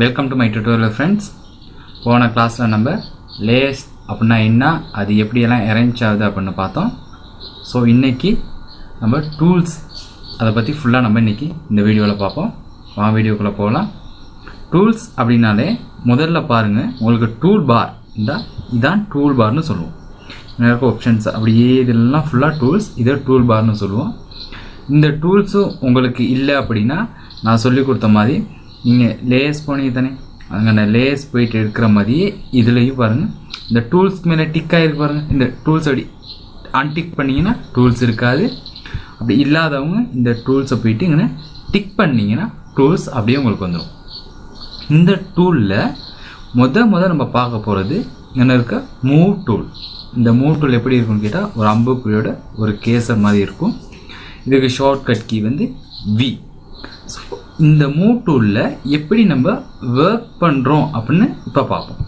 Welcome to my tutorial friends. போன கிளாஸில் நம்ம லேயர்ஸ் அப்படின்னா என்ன, அது எப்படியெல்லாம் அரேஞ்ச் ஆகுது அப்படின்னு பார்த்தோம். ஸோ இன்றைக்கி நம்ம டூல்ஸ் அதை பற்றி ஃபுல்லாக நம்ம இன்றைக்கி இந்த வீடியோவில் பார்ப்போம். வீடியோக்குள்ளே போகலாம். டூல்ஸ் அப்படின்னாலே முதல்ல பாருங்கள், உங்களுக்கு டூல் பார் இதான் டூல் பார்னு சொல்லுவோம். நிறைய ஆப்ஷன்ஸ் அப்படியே இதெல்லாம் ஃபுல்லாக டூல்ஸ், இதை டூல் பார்னு சொல்லுவோம். இந்த டூல்ஸும் உங்களுக்கு இல்லை அப்படின்னா நான் சொல்லி கொடுத்த மாதிரி நீங்கள் லேயர்ஸ் போனீங்க தானே, அங்கே லேயர்ஸ் போயிட்டு எடுக்கிற மாதிரியே இதுலேயும் பாருங்கள், இந்த டூல்ஸ் மேலே டிக் ஆகிருக்கு பாருங்கள். இந்த டூல்ஸ் அப்படி அன்டிக் பண்ணிங்கன்னா டூல்ஸ் இருக்காது. அப்படி இல்லாதவங்க இந்த டூல்ஸை போயிட்டு இங்கே டிக் பண்ணிங்கன்னா டூல்ஸ் அப்படியே உங்களுக்கு வந்துடும். இந்த டூலில் முத நம்ம பார்க்க போகிறது இங்கே இருக்க மூவ் டூல். இந்த மூவ் டூல் எப்படி இருக்குன்னு கேட்டால் ஒரு அம்புக்குழியோட ஒரு கேசர் மாதிரி இருக்கும். இதுக்கு ஷார்ட்கட் கீ வந்து வி. ஸோ இந்த மூவ் டூலில் எப்படி நம்ம ஒர்க் பண்ணுறோம் அப்படின்னு இப்போ பார்ப்போம்.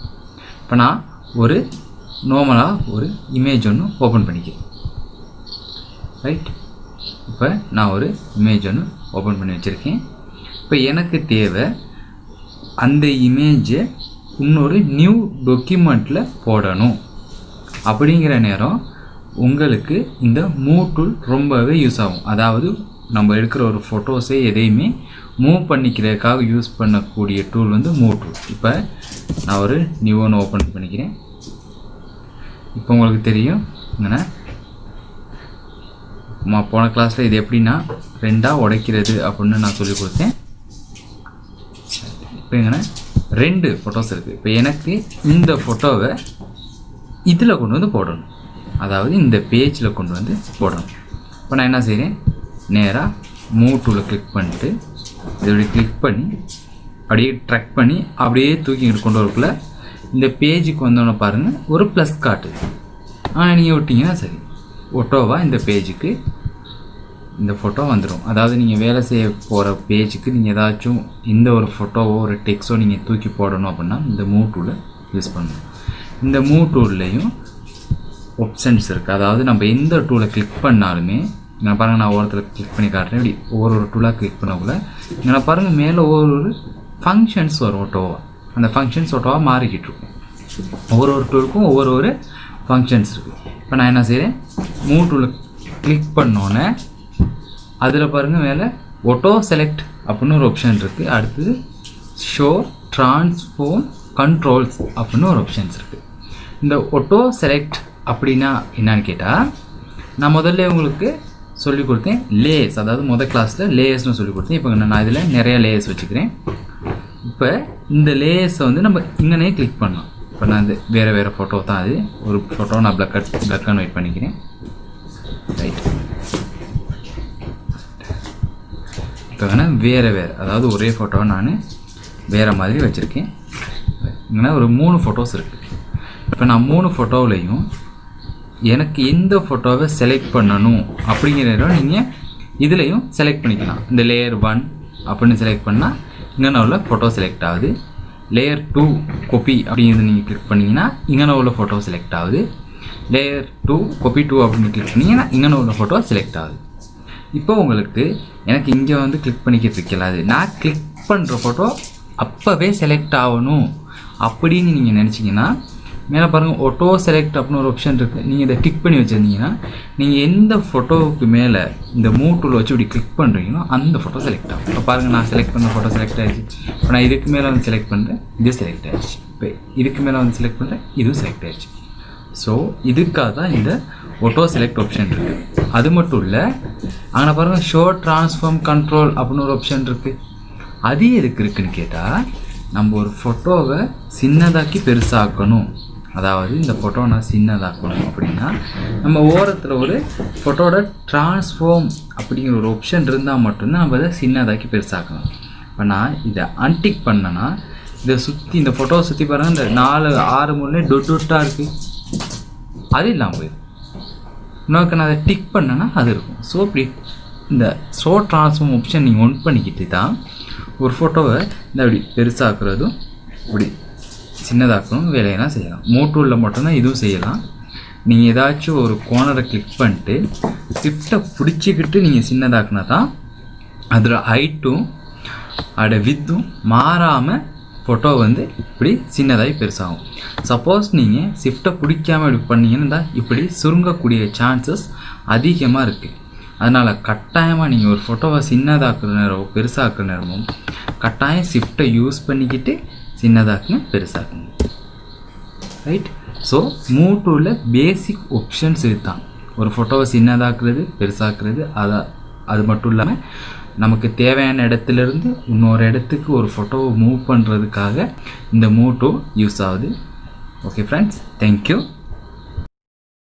இப்போ நான் ஒரு நார்மலாக ஒரு இமேஜ் ஒன்று ஓப்பன் பண்ணிக்கிறேன். ரைட், இப்போ நான் ஒரு இமேஜ் ஒன்று ஓப்பன் பண்ணி வச்சுருக்கேன். இப்போ எனக்கு தேவை அந்த இமேஜை இன்னொரு நியூ டாக்குமெண்ட்டில் போடணும். அப்படிங்கிற நேரம் உங்களுக்கு இந்த மூவ் டூல் ரொம்பவே யூஸ் ஆகும். அதாவது நம்ம எடுக்கிற ஒரு ஃபோட்டோஸை எதையுமே மூவ் பண்ணிக்கிறதுக்காக யூஸ் பண்ணக்கூடிய டூல் வந்து மூவ் டூல். இப்போ நான் ஒரு நியூ ஒன்று ஓப்பன் பண்ணிக்கிறேன். இப்போ உங்களுக்கு தெரியும் இங்கே போன கிளாஸில் இது எப்படின்னா ரெண்டாக உடைக்கிறது அப்படின்னு நான் சொல்லி கொடுத்தேன். இப்போ இங்கே 2 ஃபோட்டோஸ் இருக்குது. இப்போ எனக்கு இந்த ஃபோட்டோவை இதில் கொண்டு வந்து போடணும், அதாவது இந்த பேஜில் கொண்டு வந்து போடணும். இப்போ நான் என்ன செய்கிறேன், நேராக மூவ் டூவில் கிளிக் பண்ணிட்டு இதோட கிளிக் பண்ணி அப்படியே ட்ராக் பண்ணி அப்படியே தூக்கிக்கிட்டு கொண்டு வரக்குள்ள இந்த பேஜுக்கு வந்தோன்னே பாருங்கள் ஒரு ப்ளஸ் காட்டுது. நீங்கள் விட்டிங்கன்னா சரி, ஃபோட்டோவாக இந்த பேஜுக்கு இந்த ஃபோட்டோ வந்துடும். அதாவது நீங்கள் வேலை செய்ய போகிற பேஜுக்கு நீங்கள் ஏதாச்சும் இந்த ஒரு ஃபோட்டோவோ ஒரு டெக்ஸ்ட்டோ நீங்கள் தூக்கி போடணும் அப்படின்னா இந்த மூவ் டூலை யூஸ் பண்ணணும். இந்த மூவ் டூல்லையும் ஆப்ஷன்ஸ் இருக்குது. அதாவது நம்ம எந்த டூலை கிளிக் பண்ணாலுமே இங்கே பாருங்கள், நான் ஒருத்தர் கிளிக் பண்ணி காட்டுறேன். இப்படி ஒவ்வொரு டூலாக கிளிக் பண்ணக்குள்ள இங்கே பாருங்கள் மேலே ஒவ்வொரு ஃபங்க்ஷன்ஸ் வரும். ஓட்டோவாக அந்த ஃபங்க்ஷன்ஸ் ஓட்டோவாக மாறிக்கிட்டு இருக்கும். ஒவ்வொரு டூலுக்கும் ஒவ்வொரு ஃபங்க்ஷன்ஸ் இருக்குது. இப்போ நான் என்ன செய்கிறேன், மூவ் டூலை கிளிக் பண்ணோன்னே அதில் பாருங்கள் மேலே ஆட்டோ செலக்ட் அப்படின்னு ஒரு ஆப்ஷன் இருக்குது. அடுத்தது ஷோ ட்ரான்ஸ்ஃபார்ம் கண்ட்ரோல்ஸ் அப்படின்னு ஒரு ஆப்ஷன்ஸ் இருக்குது. இந்த ஆட்டோ செலக்ட் அப்படின்னா என்னன்னு கேட்டால், நான் முதல்ல உங்களுக்கு சொல்லி கொடுத்தேன் லேயர்ஸ், அதாவது முதல் கிளாஸில் லேயர்ஸ்னு சொல்லி கொடுத்தேன். இப்போ நான் இதில் நிறையா லேயர்ஸ் வச்சுக்கிறேன். இப்போ இந்த லேயர்ஸை வந்து நம்ம இங்கனே கிளிக் பண்ணலாம். இப்போ நான் இது வேறு ஃபோட்டோ தான், அது ஒரு ஃபோட்டோ நான் பிளக் அண்ட் ஒயிட் பண்ணிக்கிறேன். ரைட், இப்போ வேணால் வேறு அதாவது ஒரே ஃபோட்டோவை நான் வேறு மாதிரி வச்சுருக்கேன். இங்கே ஒரு 3 ஃபோட்டோஸ் இருக்குது. இப்போ நான் 3 ஃபோட்டோவிலையும் எனக்கு எந்த ஃபோட்டோவை செலக்ட் பண்ணணும் அப்படிங்கிற நீங்கள் இதுலேயும் செலக்ட் பண்ணிக்கலாம். இந்த லேயர் 1 அப்படின்னு செலக்ட் பண்ணால் இங்கே உள்ள ஃபோட்டோ செலக்ட் ஆகுது. லேயர் 2 காப்பி அப்படிங்கிறது நீங்கள் கிளிக் பண்ணிங்கன்னா இங்கே உள்ள ஃபோட்டோ செலக்ட் ஆகுது. லேயர் 2 காப்பி 2 அப்படின்னு கிளிக் பண்ணிங்கன்னா இங்கே உள்ள ஃபோட்டோ செலக்ட் ஆகுது. இப்போ உங்களுக்கு எனக்கு இங்கே வந்து கிளிக் பண்ணிக்கிட்டு இருக்கலாது, நான் கிளிக் பண்ணுற ஃபோட்டோ அப்போவே செலக்ட் ஆகணும் அப்படின்னு நீங்கள் நினச்சிங்கன்னா மேலே பாருங்கள் ஆட்டோ செலக்ட் அப்படின்னு ஒரு ஆப்ஷன் இருக்குது. நீங்கள் இதை டிக் பண்ணி வச்சுருந்தீங்கன்னா நீங்கள் எந்த ஃபோட்டோவுக்கு மேலே இந்த மூவ் டூலை வச்சு இப்படி கிளிக் பண்ணுறீங்களோ அந்த ஃபோட்டோ செலக்ட் ஆகும். இப்போ பாருங்கள், நான் செலக்ட் பண்ண ஃபோட்டோ செலக்ட் ஆகிடுச்சு. இப்போ நான் இதுக்கு மேலே வந்து செலக்ட் பண்ணுறேன், இது செலக்ட் ஆகிடுச்சு. இப்போ இதுக்கு மேலே வந்து செலக்ட் பண்ணுறேன், இதுவும் செலக்ட் ஆகிடுச்சு. ஸோ இதுக்காக தான் இந்த ஆட்டோ செலக்ட் ஆப்ஷன் இருக்குது. அது மட்டும் இல்லை, அங்கே பாருங்கள் ஷோ ட்ரான்ஸ்ஃபார்ம் கண்ட்ரோல் அப்படின்னு ஒரு ஆப்ஷன் இருக்குது. அது எதுக்கு இருக்குதுன்னு கேட்டால், நம்ம ஒரு ஃபோட்டோவை சின்னதாக்கி பெருசாக்கணும். அதாவது இந்த ஃபோட்டோவை நான் சின்னதாக்கணும் அப்படின்னா நம்ம ஓரத்தில் ஒரு ஃபோட்டோட ட்ரான்ஸ்ஃபார்ம் அப்படிங்கிற ஒரு ஆப்ஷன் இருந்தால் மட்டும்தான் நம்ம அதை சின்னதாக்கி பெருசாக்கணும். இப்போ நான் இதை அன்டிக் பண்ணேன்னா இதை சுற்றி இந்த ஃபோட்டோவை சுற்றி பாருங்கள், இந்த 4-6 மூலையே டொட்டாக இருக்குது, அது இல்லாமல் போயிடும். இன்னொருக்கு நான் அதை டிக் பண்ணேன்னா அது இருக்கும். ஸோ இப்படி இந்த ஷோ ட்ரான்ஸ்ஃபார்ம் ஆப்ஷன் நீங்கள் ஒன் பண்ணிக்கிட்டு தான் ஒரு ஃபோட்டோவை இந்த அப்படி பெருசாக்குறதும் இப்படி சின்னதாக்கணும் வேலையெல்லாம் செய்யலாம். மூவ் டூலில் மட்டும்தான் இதுவும் செய்யலாம். நீங்கள் ஏதாச்சும் ஒரு கோனரை கிளிக் பண்ணிட்டு ஷிஃப்ட்டை பிடிச்சிக்கிட்டு நீங்கள் சின்னதாக்குனா தான் அதில் ஹைட்டும் அதோட வித்தும் மாறாமல் ஃபோட்டோ வந்து இப்படி சின்னதாகி பெருசாகும். சப்போஸ் நீங்கள் ஷிஃப்ட்டை பிடிக்காமல் இப்படி பண்ணீங்கன்னா இப்படி சுருங்கக்கூடிய சான்சஸ் அதிகமாக இருக்குது. அதனால் கட்டாயமாக நீங்கள் ஒரு ஃபோட்டோவை சின்னதாக்குற நேரமோ பெருசாக்குற நேரமோ கட்டாயம் ஷிஃப்ட்டை யூஸ் பண்ணிக்கிட்டு சின்னதாக்குங்க பெருசாக்குங்க. ரைட். ஸோ மூவ் டூவில் பேசிக் ஆப்ஷன்ஸ் இதுதான். ஒரு ஃபோட்டோவை சின்னதாக்குறது பெருசாக்குறது. அது மட்டும் இல்லாமல் நமக்கு தேவையான இடத்துலேருந்து இன்னொரு இடத்துக்கு ஒரு ஃபோட்டோவை மூவ் பண்ணுறதுக்காக இந்த மூவ் டூ யூஸ் ஆகுது. Okay friends, thank you.